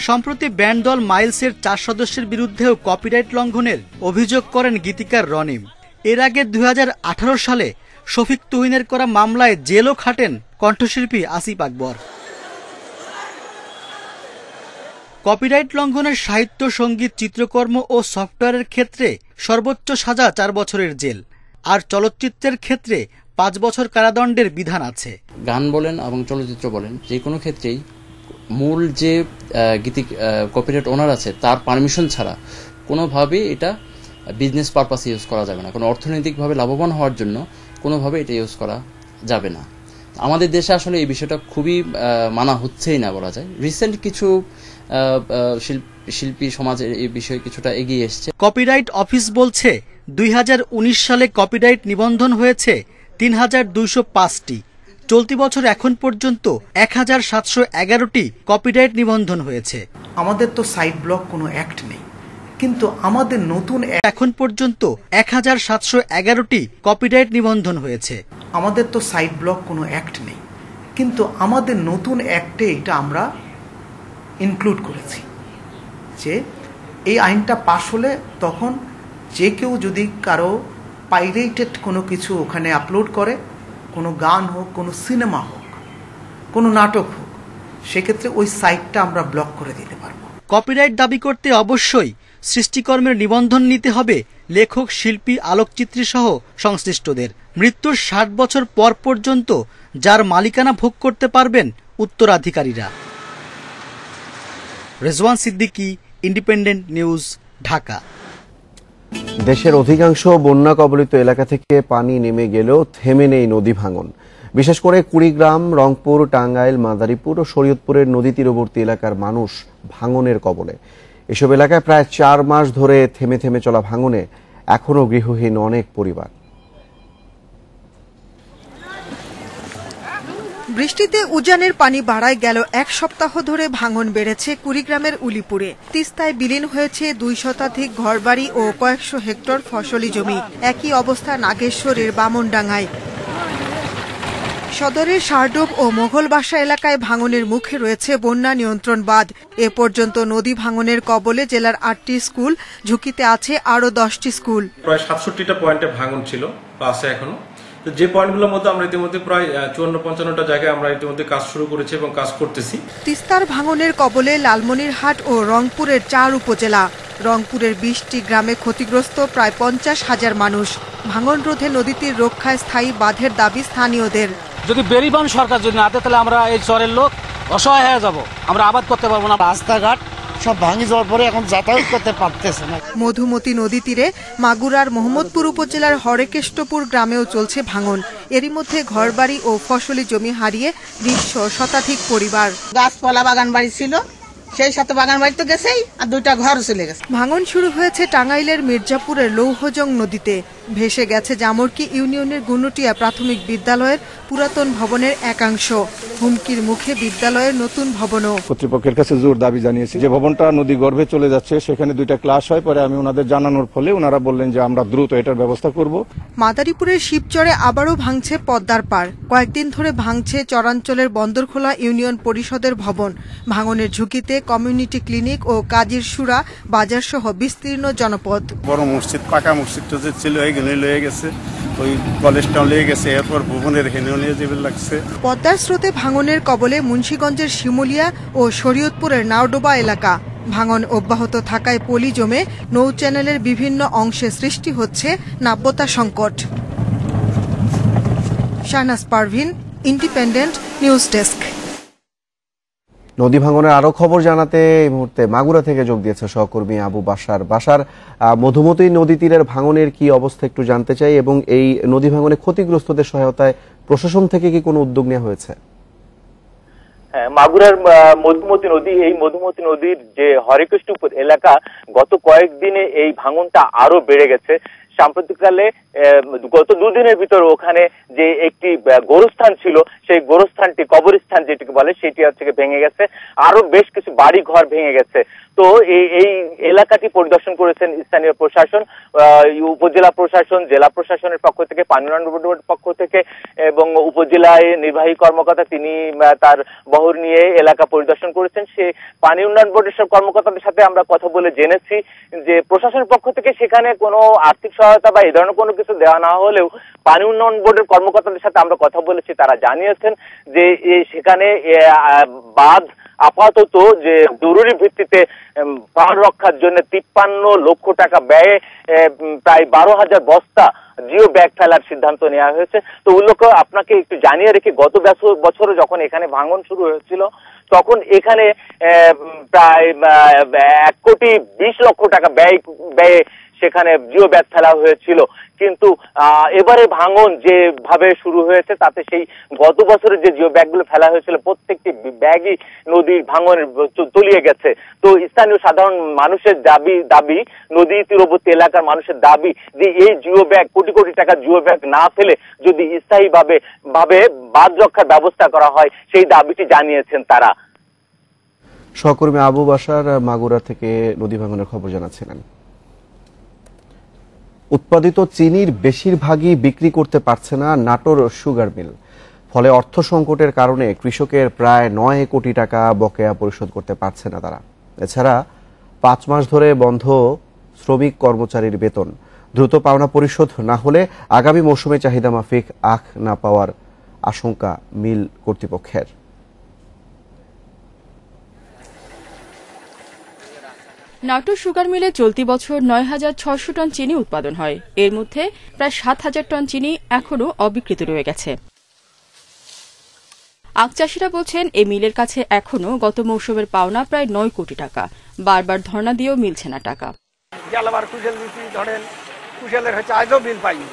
সম্প্রতি ব্যান্ড দল মাইলসের 4 সদস্যের বিরুদ্ধেও কপিরাইট লঙ্ঘনের অভিযোগ করেন গীতিকার রনিম। এর আগে 2018 সালে শফিক তুহিনের করা মামলায় জেলও খাটেন কণ্ঠশিল্পী আসিফ আকবর। কপিরাইট লঙ্ঘনের সাহিত্য, সঙ্গীত, চিত্রকর্ম ও সফটওয়্যারের ক্ষেত্রে সর্বোচ্চ সাজা 4 বছরের জেল, আর চলচ্চিত্রের ক্ষেত্রে 5 বছর কারাদণ্ডের বিধান আছে। গান বলেন এবং চলচ্চিত্র বলেন, যে কোনো ক্ষেত্রেই মূল যে কপিরাইট ওনার আছে তার পারমিশন ছাড়া কোনোভাবেই এটা বিজনেস পারপাসে ইউজ করা যাবে না। কোনো অর্থনৈতিকভাবে লাভবান হওয়ার জন্য কোনোভাবে এটা ইউজ করা যাবে না। আমাদের দেশে আসলে এই বিষয়টা খুবই মানা হচ্ছেই না বলা যায়। রিসেন্ট কিছু শিল্পী সমাজে এই বিষয়ে কিছুটা এগিয়ে এসছে। কপিরাইট অফিস বলছে 2019 সালে কপিরাইট নিবন্ধন হয়েছে 3205টি। চলতি বছর এখন পর্যন্ত 1711টি কপিরাইট নিবন্ধন হয়েছে। আমাদের তো সাইট ব্লক কোনো অ্যাক্ট নেই, কিন্তু আমাদের নতুন এখন পর্যন্ত 1711টি কপিরাইট নিবন্ধন হয়েছে। আমাদের তো সাইট ব্লক কোনো অ্যাক্ট নেই, কিন্তু আমাদের নতুন অ্যাক্টে এটা আমরা ইনক্লুড করেছি যে এই আইনটা পাশ হলে তখন যে কেউ যদি কারো পাইরেটেড কোনো কিছু ওখানে আপলোড করে, কোনো গান হোক, কোনো সিনেমা হোক, কোনো নাটক হোক, সেক্ষেত্রে ওই সাইটটা আমরা ব্লক করে দিতে পারবো। কপিরাইট দাবি করতে অবশ্যই সৃষ্টিকর্মের নিবন্ধন নিতে হবে লেখক, শিল্পী, আলোকচিত্রী সহ সংশ্লিষ্টদের। মৃত্যুর 60 বছর পর পর্যন্ত যার মালিকানা ভোগ করতে পারবেন উত্তরাধিকারীরা। Rezwan Siddiqui, Independent News, Dhaka. দেশের অধিকাংশ বন্যা কবলিত এলাকা থেকে পানি নেমে গেলেও থেমে নেই নদী ভাঙন। বিশেষ করে কুড়িগ্রাম, রংপুর, টাঙ্গাইল, মাদারীপুর ও শরীয়তপুরের নদী তীরবর্তী এলাকার মানুষ ভাঙনের কবলে। এসব এলাকায় প্রায় 4 মাস ধরে থেমে থেমে চলা ভাঙনে এখনো গৃহহীন অনেক পরিবার। বৃষ্টিতে উজানের পানি বাড়ায় গেল 1 সপ্তাহ ধরে ভাঙন বেড়েছে কুড়িগ্রামের উলিপুরে। তিস্তায় বিলীন হয়েছে 2 শতাধিক ঘরবাড়ি ও কয়েকশো হেক্টর ফসলি জমি। একই অবস্থা নাগেশ্বরের বামনডাঙ্গায়। সদরের শারডোব ও মোগলবাসা এলাকায় ভাঙনের মুখে রয়েছে বন্যা নিয়ন্ত্রণ বাঁধ। এ পর্যন্ত নদী ভাঙনের কবলে জেলার 8টি স্কুল, ঝুঁকিতে আছে আরও 10টি স্কুল। প্রায় 67টা পয়েন্টে ভাঙন ছিল বা আছে এখনো। তো যে পয়েন্টগুলোর মধ্যে আমরা ইতিমধ্যে প্রায় 54-55টা জায়গায় আমরা ইতিমধ্যে কাজ শুরু করেছি এবং কাজ করতেছি। তিস্তার ভাঙনের কবলে লালমনিরহাট ও রংপুরের 4 উপজেলা। রংপুরের 20টি গ্রামে ক্ষতিগ্রস্ত প্রায় 50,000 মানুষ। ভাঙন রোধে নদীটির রক্ষায় স্থায়ী বাঁধের দাবি স্থানীয়দের। যদি বেরিবান সরকার যদি না দেয় তাহলে আমরা এই চরের লোক অসহায় হয়ে যাব, আমরা আবাদ করতে পারবো না। রাস্তাঘাট সব ভাঙি যাওয়ার পরে এখন যাতায়াত করতে পারতেছে না। মধুমতি নদী তীরে মাগুরার মোহাম্মদপুর উপজেলার হরেকেষ্টপুর গ্রামেও চলছে ভাঙন। এরই মধ্যে ঘরবাড়ি ও ফসলি জমি হারিয়ে নিঃস্ব শতাধিক পরিবার। গাছপালা বাগান বাড়ি ছিল, সেই সাথে বাগান বাড়ি তো গেছেই, আর 2টা ঘর চলে গেছে। ভাঙন শুরু হয়েছে টাঙ্গাইলের মির্জাপুরের লৌহজং নদীতে। ভেসে গেছে জামরকি ইউনিয়নের গুনুটিয়া প্রাথমিক বিদ্যালয়ের পুরাতন ভবনের একাংশ। হুমকির মুখে বিদ্যালয়ের নতুন ভবনও। কর্তৃপক্ষের কাছে জোর দাবি জানিয়েছি যে ভবনটা নদী গর্ভে চলে যাচ্ছে, সেখানে 2টা ক্লাস হয়। পরে আমি ওনাদের জানানোর ফলে ওনারা বললেন যে আমরা দ্রুত এটার ব্যবস্থা করব। মাদারীপুরের শিবচরে আবারও ভাঙছে পদ্মার পাড়। কয়েকদিন ধরে ভাঙছে চরাঞ্চলের বন্দরখোলা ইউনিয়ন পরিষদের ভবন। ভাঙনের ঝুঁকিতে কমিউনিটি ক্লিনিক ও কাজীর সুরা বাজার সহ বিস্তীর্ণ জনপদ। বড় মসজিদ, পাকা মসজিদটা যে ছিল এখানে লয়ে গেছে, ওই কলেজটাও লয়ে গেছে, এরপর ভবনের হেনেও নিয়ে যাবে লাগছে। পদ্মার স্রোতে ভাঙনের কবলে মুন্সিগঞ্জের শিমুলিয়া ও শরীয়তপুরের নাওডোবা এলাকা। ভাঙন অব্যাহত থাকায় পলি জমে নৌ চ্যানেলের বিভিন্ন অংশে সৃষ্টি হচ্ছে নাব্যতা সংকট। Shahnaz Parvin, Independent News Desk. নদী ভাঙনের আরো খবর জানাতে এই মুহূর্তে মাগুরা থেকে যোগ দিয়েছে সহকর্মী আবু বাসার। মধুমতি নদী তীরের ভাঙনের কি অবস্থা একটু জানতে চাই, এবং এই নদী ভাঙনে ক্ষতিগ্রস্তদের সহায়তায় প্রশাসন থেকে কি কোনো উদ্যোগ নেওয়া হয়েছে? মাগুরার মধুমতি নদী, এই মধুমতি নদীর যে হরেকৃষ্ণপুর এলাকা, গত কয়েকদিনে এই ভাঙনটা আরো বেড়ে গেছে। সাম্প্রতিককালে গত 2 দিনের ভিতর ওখানে যে একটি গোরস্থান ছিল, সেই গোরস্থানটি, কবরস্থান যেটিকে বলে, সেটি হচ্ছে ভেঙে গেছে। আরো বেশ কিছু বাড়ি ঘর ভেঙে গেছে। তো এই এলাকাটি পরিদর্শন করেছেন স্থানীয় প্রশাসন, উপজেলা প্রশাসন, জেলা প্রশাসনের পক্ষ থেকে, পানি উন্নয়ন বোর্ডের পক্ষ থেকে, এবং উপজেলায় নির্বাহী কর্মকর্তা তিনি তার বহর নিয়ে এলাকা পরিদর্শন করেছেন। সে পানি উন্নয়ন বোর্ডের কর্মকর্তাদের সাথে আমরা কথা বলে জেনেছি যে প্রশাসনের পক্ষ থেকে সেখানে কোনো আর্থিক সহায়তা বা এই ধরনের কোনো কিছু দেওয়া না হলেও পানি উন্নয়ন বোর্ডের কর্মকর্তাদের সাথে আমরা কথা বলেছি, তারা জানিয়েছেন যে সেখানে বাঁধ আপাতত যে জরুরি ভিত্তিতে প্রাণ রক্ষার জন্য 53 লক্ষ টাকা ব্যয়ে প্রায় 12,000 বস্তা জিও ব্যাগ ফেলার সিদ্ধান্ত নেওয়া হয়েছে। তো উল্লেখ্য আপনাকে একটু জানিয়ে রেখে, গত বছরে যখন এখানে ভাঙন শুরু হয়েছিল তখন এখানে প্রায় 1,20,00,000 টাকা ব্যয়ে সেখানে জিও ব্যাগ ফেলা হয়েছিল। কিন্তু এবারে ভাঙন যেভাবে শুরু হয়েছে তাতে সেই গত বছরে যে জিও ব্যাগগুলো ফেলা হয়েছিল প্রত্যেকটি ব্যাগই নদীর ভাঙনের তলিয়ে গেছে। তো স্থানীয় সাধারণ মানুষের দাবি নদী তীরবর্তী এলাকার মানুষের দাবি যে এই জিও ব্যাগ, কোটি কোটি টাকা জিও ব্যাগ না ফেলে যদি স্থায়ীভাবে বাঁধ রক্ষার ব্যবস্থা করা হয়, সেই দাবিটি জানিয়েছেন তারা। সহকর্মী আবু বাসার মাগুরা থেকে নদী ভাঙনের খবর জানাচ্ছিলেন। উৎপাদিত চিনির বেশিরভাগই বিক্রি করতে পারছে না নাটোর সুগার মিল। ফলে অর্থ সংকটের কারণে কৃষকের প্রায় 9 কোটি টাকা বকেয়া পরিশোধ করতে পারছে না তারা। এছাড়া 5 মাস ধরে বন্ধ শ্রমিক কর্মচারীর বেতন। দ্রুত পাওনা পরিশোধ না হলে আগামী মৌসুমে চাহিদা মাফিক আখ না পাওয়ার আশঙ্কা মিল কর্তৃপক্ষের। নাটোর সুগার মিলে চলতি বছর 9,600 টন চিনি উৎপাদন হয়। এর মধ্যে প্রায় 7,000 টন চিনি এখনও অবিকৃত রয়ে গেছে। আখ চাষিরা বলছেন এই মিলের কাছে এখনও গত মৌসুমের পাওনা প্রায় 9 কোটি টাকা। বারবার ধর্ণা দিয়েও মিলছে না টাকা। গেলবার কুশল দিচ্ছি, ধরেন কুশলের হচ্ছে আজও বিল পাইনি,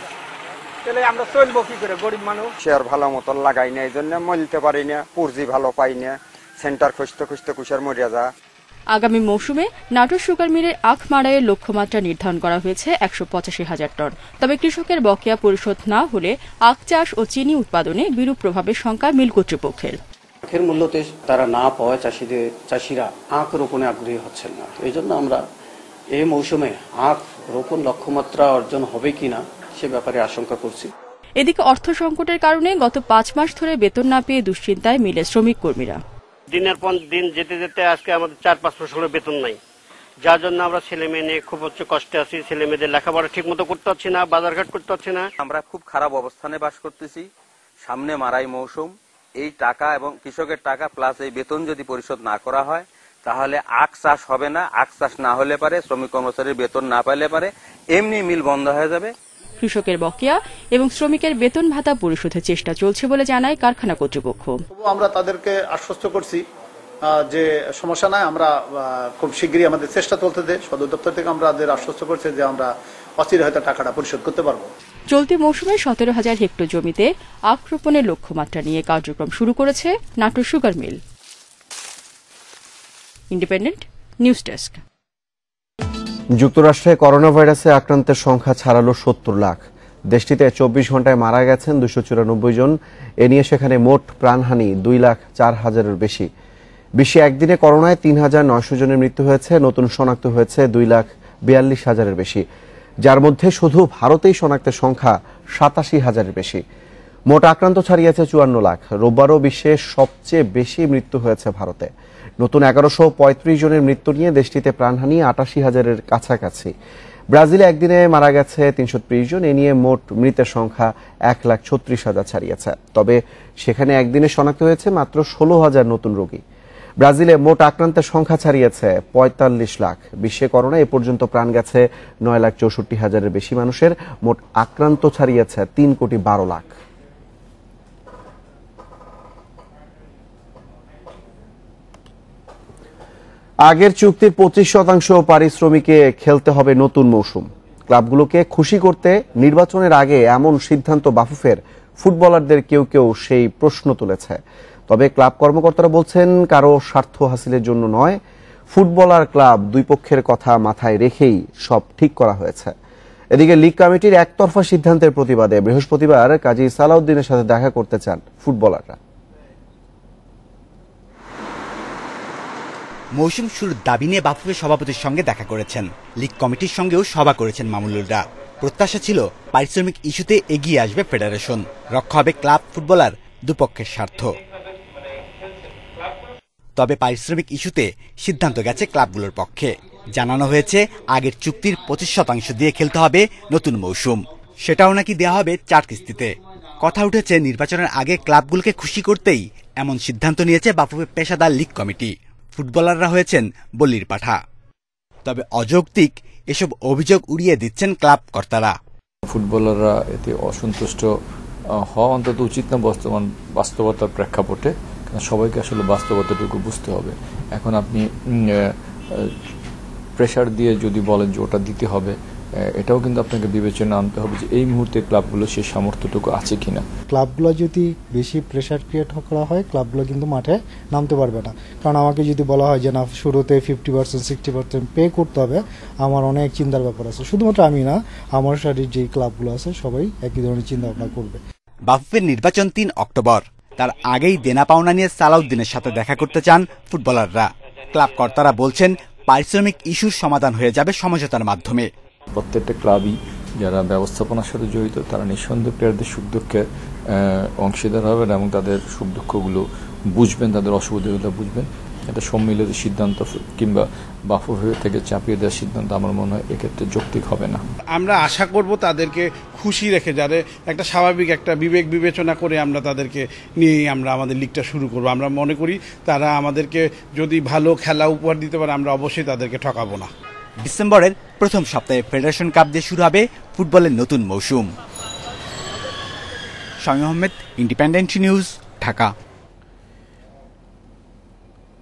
তাহলে আমরা চলবো কি করে? গরিব মানুষ। শেয়ার ভালো মতন লাগাই না, এই জন্য মলতে পারি না, পুরজি ভালো পাই না, সেন্টার খুঁজতে খুঁজতে কুশার মরিয়া যা। আগামী মৌসুমে নাটোর সুগার মিলের আখ মাড়াইয়ের লক্ষ্যমাত্রা নির্ধারণ করা হয়েছে 185,000 টন। তবে কৃষকের বকেয়া পরিশোধ না হলে আখ চাষ ও চিনি উৎপাদনে বিরূপ প্রভাবের শঙ্কা মিল কর্তৃপক্ষের। আখের মূল্যতে তারা না পাওয়ায় চাষিরা আখ রোপণে আগ্রহী হচ্ছেন না। এই জন্য আমরা এই মৌসুমে আখ রোপণ লক্ষ্যমাত্রা অর্জন হবে কিনা সে ব্যাপারে আশঙ্কা করছি। এদিকে অর্থ সংকটের কারণে গত 5 মাস ধরে বেতন না পেয়ে দুশ্চিন্তায় মিলের শ্রমিক কর্মীরা। দিনের পর দিন যেতে যেতে আজকে আমাদের 4-5 মাস হলো বেতন নাই, যার জন্য আমরা ছেলে মেয়ে নিয়ে খুব কষ্টে আছি। ছেলে মেয়েদের লেখাপড়া ঠিক মতো করতে পারছি না, বাজারঘাট করতে পারছি না। আমরা খুব খারাপ অবস্থানে বাস করতেছি। সামনে মারাই মৌসুম, এই টাকা এবং কৃষকের টাকা প্লাস এই বেতন যদি পরিশোধ না করা হয় তাহলে আখ চাষ হবে না। আখ চাষ না হলে পারে শ্রমিক কর্মচারীর বেতন না পেলে পারে এমনি মিল বন্ধ হয়ে যাবে। কৃষকের বকেয়া এবং শ্রমিকের বেতন ভাতা পরিশোধের চেষ্টা চলছে বলে জানায় কারখানা কর্তৃপক্ষ। আমরা তাদেরকে আশ্বস্ত করছি যে সমস্যা নাই, আমরা খুব শীঘ্রই আমাদের চেষ্টা চলতে দেয়। সদর দপ্তর থেকে আমরা আশ্বস্ত করছি যে আমরা অচিরে হয়তো টাকাটা পরিশোধ করতে পারবো। চলতি মৌসুমে 17,000 হেক্টর জমিতে আখ রোপণের লক্ষ্যমাত্রা নিয়ে কার্যক্রম শুরু করেছে Natore sugar mill. Independent News Desk. যুক্তরাষ্ট্রে করোনা ভাইরাসে আক্রান্তের সংখ্যা ছাড়ালো 70 লাখ। দেশটিতে 24 ঘন্টায় মারা গেছেন 294 জন। এ নিয়ে সেখানে মোট প্রাণহানি 2,04,000-এর বেশি। বিশ্বে একদিনে করোনায় 3,900 জনের মৃত্যু হয়েছে। নতুন শনাক্ত হয়েছে 2,42,000-এর বেশি, যার মধ্যে শুধু ভারতেই শনাক্তের সংখ্যা 87,000-এর বেশি। মোট আক্রান্ত ছাড়িয়েছে 54 লাখ। রোববারও বিশ্বে সবচেয়ে বেশি মৃত্যু হয়েছে ভারতে। নতুন 1135 জনের মৃত্যু নিয়ে দেশটিতে প্রাণহানি 88,000-এর কাছাকাছি। ব্রাজিলে একদিনে মারা গেছে 330 জন। এ নিয়ে মোট মৃতের সংখ্যা 1,36,000 ছাড়িয়েছে। তবে সেখানে একদিনে শনাক্ত হয়েছে মাত্র 16,000 নতুন রোগী। ব্রাজিলে মোট আক্রান্তের সংখ্যা ছাড়িয়েছে 45 লাখ। বিশ্বে করোনা এ পর্যন্ত প্রাণ গেছে 9,64,000-এর বেশি মানুষের। মোট আক্রান্ত ছাড়িয়েছে 3,12 লাখ। আগের চুক্তির 25% পারিশ্রমিকে খেলতে হবে নতুন মৌসুম। ক্লাবগুলোকে খুশি করতে নির্বাচনের আগে এমন সিদ্ধান্ত বাফুফের ফুটবলারদের কেউ কেউ সেই প্রশ্ন তুলেছে। তবে ক্লাব কর্মকর্তারা বলছেন কারো স্বার্থ হাসিলের জন্য নয়, ফুটবলার ক্লাব দুই পক্ষের কথা মাথায় রেখেই সব ঠিক করা হয়েছে। এদিকে লীগ কমিটির একতরফা সিদ্ধান্তের প্রতিবাদে বৃহস্পতিবার কাজী সালাউদ্দিনের সাথে দেখা করতে চান ফুটবলাররা। মৌসুম শুরুর দাবি নিয়ে বাফুফের সভাপতির সঙ্গে দেখা করেছেন। লীগ কমিটির সঙ্গেও সভা করেছেন মামুনুলরা। প্রত্যাশা ছিল পারিশ্রমিক ইস্যুতে এগিয়ে আসবে ফেডারেশন, রক্ষা হবে ক্লাব ফুটবলার দুপক্ষের স্বার্থ। তবে পারিশ্রমিক ইস্যুতে সিদ্ধান্ত গেছে ক্লাবগুলোর পক্ষে। জানানো হয়েছে আগের চুক্তির 25% দিয়ে খেলতে হবে নতুন মৌসুম, সেটাও নাকি দেওয়া হবে 4 কিস্তিতে। কথা উঠেছে নির্বাচনের আগে ক্লাবগুলোকে খুশি করতেই এমন সিদ্ধান্ত নিয়েছে বাফুফের পেশাদার লীগ কমিটি। ফুটবলাররা হয়েছেন বলির পাঠা। তবে অযৌক্তিক এসব অভিযোগ উড়িয়ে দিচ্ছেন ক্লাব কর্তারা। ফুটবলাররা এতে অসন্তুষ্ট হওয়া অন্তত উচিত না বর্তমান বাস্তবতার প্রেক্ষাপটে। সবাইকে আসলে বাস্তবতাটুকু বুঝতে হবে। এখন আপনি প্রেশার দিয়ে যদি বলেন যে ওটা দিতে হবে, এটাও কিন্তু আপনাকে বিবেচনা আনতে হবে যে এই মুহূর্তে ক্লাবগুলো সেই সামর্থ্যটুকু আছে কিনা। ক্লাবগুলো যদি বেশি প্রেশার ক্রিয়েট করা হয়, ক্লাবগুলো কিন্তু মাঠে নামতে পারবে না। কারণ আমাকে যদি বলা হয় যে না শুরুতে 50% 60% পে করতে হবে, আমার অনেক চিন্তার ব্যাপার আছে। শুধুমাত্র আমি না, আমার সাথে যে ক্লাবগুলো আছে সবাই একই ধরনের চিন্তা ভাবনা করবে। বাফুফের নির্বাচন 3 অক্টোবর। তার আগেই দেনা পাওনা নিয়ে সালাউদ্দিনের সাথে দেখা করতে চান ফুটবলাররা। ক্লাব কর্তারা বলছেন পারিশ্রমিক ইস্যুর সমাধান হয়ে যাবে সমঝোতার মাধ্যমে। প্রত্যেকটা ক্লাবই যারা ব্যবস্থাপনার সাথে জড়িত তারা নিঃসন্দেহে প্লেয়ারদের সুখ দুঃখে অংশীদার হবেন এবং তাদের সুখ দুঃখগুলো বুঝবেন, তাদের অসুবিধাগুলো বুঝবেন। এটা সম্মিলিত সিদ্ধান্ত কিংবা বাফুফে থেকে চাপিয়ে দেওয়ার সিদ্ধান্ত আমার মনে হয় এক্ষেত্রে যৌক্তিক হবে না। আমরা আশা করব তাদেরকে খুশি রেখে, যাতে একটা স্বাভাবিক একটা বিবেক বিবেচনা করে আমরা তাদেরকে নিয়েই আমরা আমাদের লিগটা শুরু করব। আমরা মনে করি তারা আমাদেরকে যদি ভালো খেলা উপহার দিতে পারে আমরা অবশ্যই তাদেরকে ঠকাবো না। ডিসেম্বরের প্রথম সপ্তাহে ফেডারেশন কাপ দিয়ে শুরু হবে ফুটবলের নতুন মৌসুম। Shamim Ahmed, independent News, Dhaka.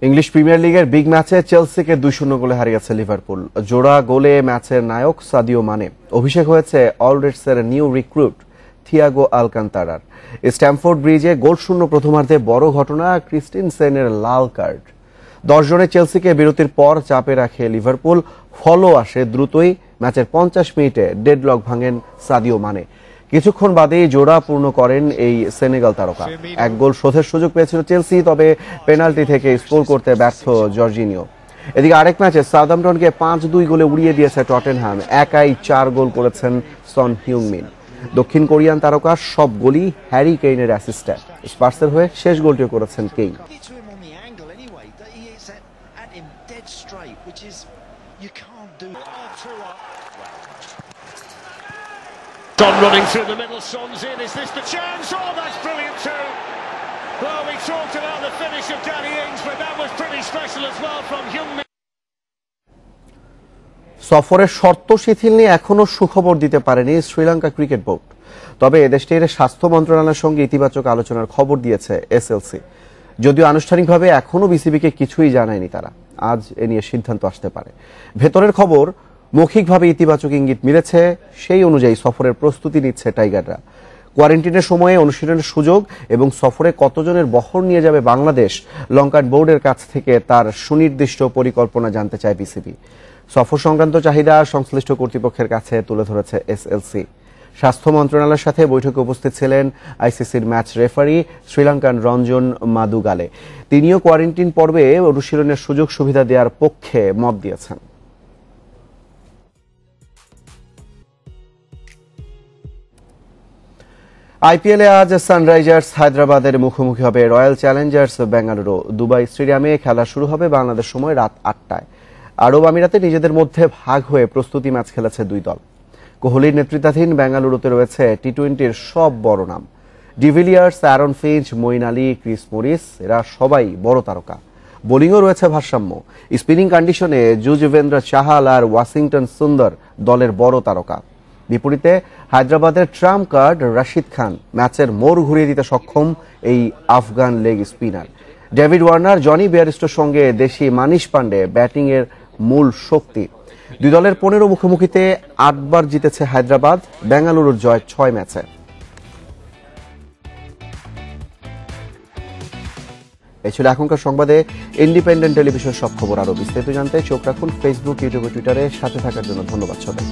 English premier লিগের বিগ ম্যাচে চেলসিকে 2-0 গোলে হারিয়েছে লিভারপুল। জোড়া গোলে ম্যাচের নায়ক সাদিও মানে। অভিষেক হয়েছে অলরেডসের নিউ রিক্রুট থিয়াগো আলকান্তারার। স্ট্যামফোর্ড ব্রিজে গোলশূন্য প্রথমার্ধে বড় ঘটনা, ক্রিস্টেনসেনের লাল কার্ড। 10 জনের চেলসিকে বিরতির পর চাপে রাখে লিভারপুল। ফলো আসে দ্রুতই। ম্যাচের 50 মিনিটে ডেডলক ভাঙেন সাদিও মানে। কিছুক্ষণ বাদেই জোড়া পূর্ণ করেন এই সেনেগাল তারকা। 1 গোল শোধের সুযোগ পেয়েছিল চেলসি, তবে পেনাল্টি থেকে স্কোর করতে ব্যর্থ জর্জিনিও। এদিকে আরেক ম্যাচে সাউদাম্পটনকে 5-2 গোলে উড়িয়ে দিয়েছে টটেনহাম। একাই 4 গোল করেছেন সন হিউংমিন। দক্ষিণ কোরিয়ান তারকার সব গোলই হ্যারি কেইনের অ্যাসিস্ট্যান্ট। স্পার্সের হয়ে শেষ গোলটিও করেছেন Kane. Son running through the middle, Son's in. Is this the chance? Oh, that's brilliant too. Well, we talked about the finish of Danny Ings, but that was pretty special as well from Heung-min. সফরের শর্ত শিথিল নিয়ে এখনো সুখবর দিতে পারেনি Sri Lanka cricket board. তবে দেশটির স্বাস্থ্য মন্ত্রণালয়ের সঙ্গে ইতিবাচক আলোচনার খবর দিয়েছে এসএলসি। যদিও আনুষ্ঠানিকভাবে এখনো বিসিবিকে কিছুই জানায়নি তারা। আজ এ নিয়ে সিদ্ধান্ত আসতে পারে। ভেতরের খবর, মৌখিকভাবে ইতিবাচক ইঙ্গিত মিলেছে, সেই অনুযায়ী সফরের প্রস্তুতি নিচ্ছে টাইগাররা। কোয়ারেন্টিনের সময়ে অনুশীলনের সুযোগ এবং সফরে কতজনের বহর নিয়ে যাবে বাংলাদেশ, লঙ্কান বোর্ডের কাছ থেকে তার সুনির্দিষ্ট পরিকল্পনা জানতে চায় বিসিবি। সফর সংক্রান্ত চাহিদা সংশ্লিষ্ট কর্তৃপক্ষের কাছে তুলে ধরেছে এসএলসি। স্বাস্থ্য মন্ত্রণালয়ের সাথে বৈঠকে উপস্থিত ছিলেন আইসিসির ম্যাচ রেফারি শ্রীলঙ্কান রঞ্জন মাদুগালে। তিনিও কোয়ারেন্টিন পর্বে অনুশীলনের সুযোগ সুবিধা দেওয়ার পক্ষে মত দিয়েছেন। আইপিএলে আজ সানরাইজার্স হায়দ্রাবাদের মুখোমুখি হবে রয়্যাল চ্যালেঞ্জার্স বেঙ্গালুরু। দুবাই স্টেডিয়ামে খেলা শুরু হবে বাংলাদেশ সময় রাত 8টায়। আরব আমিরাতে নিজেদের মধ্যে ভাগ হয়ে প্রস্তুতি ম্যাচ খেলেছে দুই দল। কোহলির নেতৃত্বাধীন বেঙ্গালুরুতে রয়েছে টি-20-র সব বড় নাম। De Villiers, Aaron Finch, Moeen Ali, Chris Morris, এরা সবাই বড় তারকা। বোলিংও রয়েছে ভারসাম্য। স্পিনিং কন্ডিশনে যুজবেন্দ্র চাহাল আর ওয়াশিংটন সুন্দর দলের বড় তারকা। বিপরীতে হায়দ্রাবাদের ট্রাম্প কার্ড রাশিদ খান ম্যাচের মোড় ঘুরিয়ে দিতে সক্ষম এই Afghan leg spinner. David Warner, Jonny বেয়ারিস্টোর সঙ্গে দেশি মানিশ পান্ডে ব্যাটিংয়ের মূল শক্তি। দুই দলের 15 মুখোমুখিতে 8 বার জিতেছে হায়দ্রাবাদ, বেঙ্গালুরুর জয় 6 ম্যাচে। এই ছিল এখনকার সংবাদে। ইন্ডিপেন্ডেন্ট টেলিভিশন সব খবর আরো বিস্তারিত জানতে চোখ রাখুন ফেসবুক, ইউটিউব ও টুইটারে। সাথে থাকার জন্য ধন্যবাদ সবাই।